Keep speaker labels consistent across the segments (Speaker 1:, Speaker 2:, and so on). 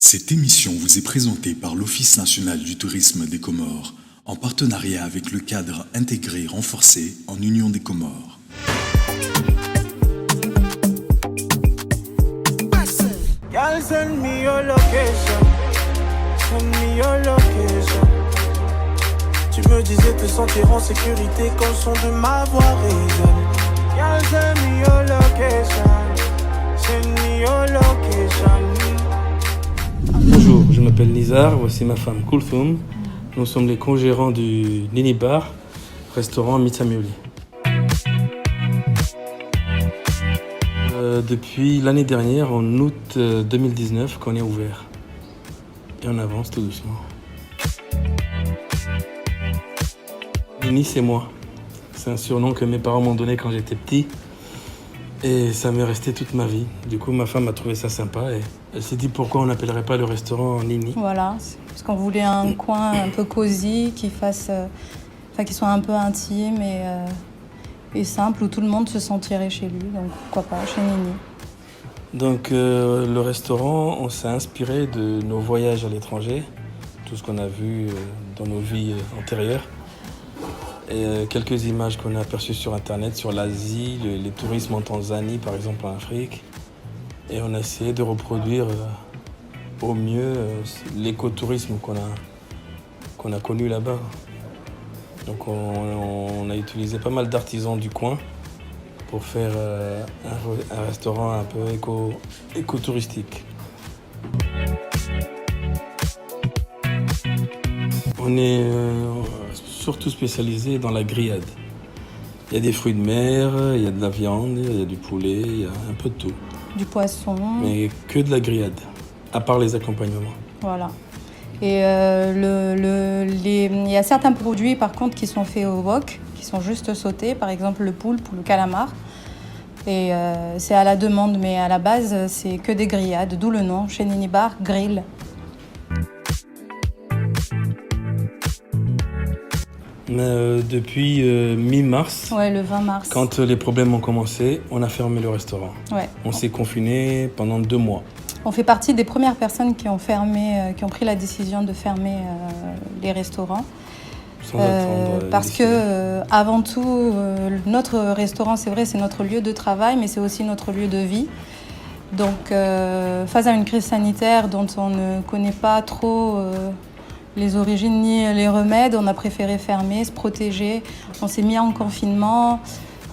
Speaker 1: Cette émission vous est présentée par l'Office national du tourisme des Comores, en partenariat avec le cadre intégré renforcé en Union des Comores.
Speaker 2: Girl, send me your location. Send me your location. Tu me disais te sentir en sécurité quand le son de ma voix résonne. Girl, send me your location. Send me your location.
Speaker 3: Bonjour, je m'appelle Nizar, voici ma femme Kulthum. Nous sommes les co-gérants du Nini Bar, restaurant Mitsamioli. Depuis l'année dernière, en août 2019, qu'on est ouvert. Et on avance tout doucement. Nini, c'est moi. C'est un surnom que mes parents m'ont donné quand j'étais petit. Et ça m'est resté toute ma vie. Du coup, ma femme a trouvé ça sympa et elle s'est dit pourquoi on n'appellerait pas le restaurant Nini.
Speaker 4: Voilà, parce qu'on voulait un coin un peu cosy, qui soit un peu intime et simple, où tout le monde se sentirait chez lui. Donc pourquoi pas, chez Nini.
Speaker 3: Donc le restaurant, on s'est inspiré de nos voyages à l'étranger, tout ce qu'on a vu dans nos vies antérieures. Et quelques images qu'on a aperçues sur Internet, sur l'Asie, les tourismes en Tanzanie, par exemple en Afrique. Et on a essayé de reproduire au mieux l'écotourisme qu'on a connu là-bas. Donc on a utilisé pas mal d'artisans du coin pour faire un restaurant un peu écotouristique. On est surtout spécialisé dans la grillade. Il y a des fruits de mer, il y a de la viande, il y a du poulet, il y a un peu de tout.
Speaker 4: Du poisson.
Speaker 3: Mais que de la grillade, à part les accompagnements.
Speaker 4: Voilà. Et il y a certains produits par contre qui sont faits au wok, qui sont juste sautés, par exemple le poulpe ou le calamar. Et c'est à la demande, mais à la base c'est que des grillades, d'où le nom, chez Nini Bar, grill.
Speaker 3: Depuis mi-mars,
Speaker 4: Ouais, le 20 mars.
Speaker 3: quand les problèmes ont commencé, on a fermé le restaurant.
Speaker 4: Ouais.
Speaker 3: On s'est confiné pendant 2 mois.
Speaker 4: On fait partie des premières personnes qui ont pris la décision de fermer les restaurants.
Speaker 3: Sans attendre
Speaker 4: Parce
Speaker 3: décider.
Speaker 4: que avant tout, notre restaurant, c'est vrai, c'est notre lieu de travail, mais c'est aussi notre lieu de vie. Donc, face à une crise sanitaire dont on ne connaît pas trop les origines ni les remèdes, on a préféré fermer, se protéger. On s'est mis en confinement.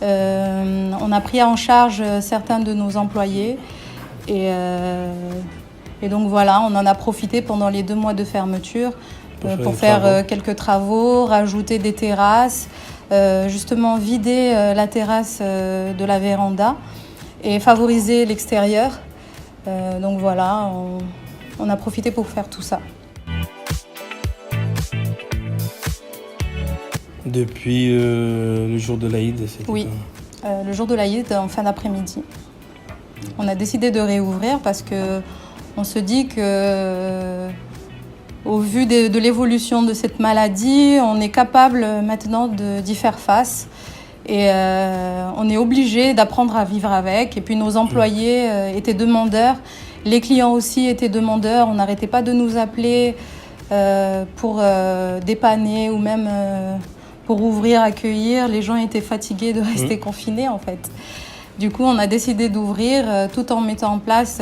Speaker 4: On a pris en charge certains de nos employés. Et donc voilà, on en a profité pendant les 2 mois de fermeture pour faire quelques travaux, rajouter des terrasses, justement vider la terrasse de la véranda et favoriser l'extérieur. Donc voilà, on a profité pour faire tout ça.
Speaker 3: Depuis le jour de l'Aïd, c'était
Speaker 4: Oui,
Speaker 3: quand
Speaker 4: le jour de l'Aïd, en fin d'après-midi. On a décidé de réouvrir parce qu'on se dit que, au vu de l'évolution de cette maladie, on est capable maintenant d'y faire face. Et on est obligé d'apprendre à vivre avec. Et puis nos employés étaient demandeurs, les clients aussi étaient demandeurs. On n'arrêtait pas de nous appeler pour dépanner ou même pour ouvrir, accueillir. Les gens étaient fatigués de rester confinés en fait. Du coup, on a décidé d'ouvrir tout en mettant en place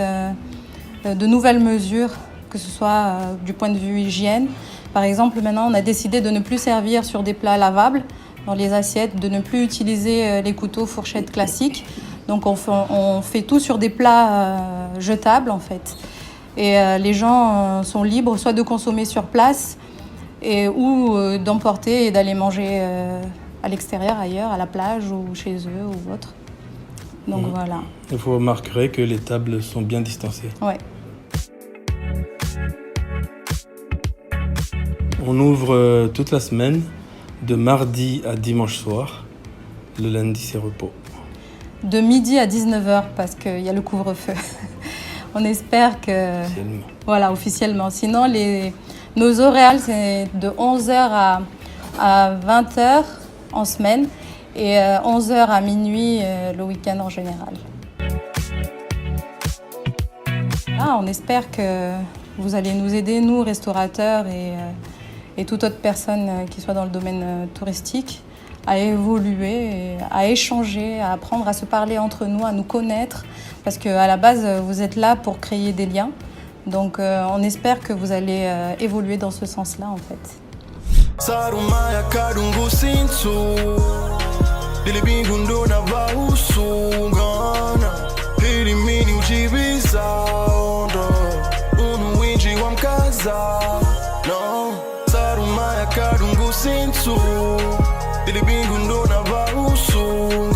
Speaker 4: de nouvelles mesures, que ce soit du point de vue hygiène. Par exemple, maintenant, on a décidé de ne plus servir sur des plats lavables dans les assiettes, de ne plus utiliser les couteaux, fourchettes classiques. Donc, on fait tout sur des plats jetables, en fait. Et les gens sont libres soit de consommer sur place ou d'emporter et d'aller manger à l'extérieur, ailleurs, à la plage ou chez eux ou autre. Donc voilà.
Speaker 3: Et vous remarquerez que les tables sont bien distancées.
Speaker 4: Ouais.
Speaker 3: On ouvre toute la semaine, de mardi à dimanche soir. Le lundi, c'est repos.
Speaker 4: De midi à 19h parce qu'il y a le couvre-feu. On espère que...
Speaker 3: Officiellement.
Speaker 4: Voilà, officiellement. Sinon, nos horaires, c'est de 11h à 20h en semaine et 11h à minuit le week-end en général. On espère que Vous allez nous aider, nous, restaurateurs et toute autre personne qui soit dans le domaine touristique, à évoluer, à échanger, à apprendre à se parler entre nous, à nous connaître. Parce qu'à la base, vous êtes là pour créer des liens. Donc on espère que vous allez évoluer dans ce sens-là, en fait.
Speaker 2: Ele bingu ndo na varusunga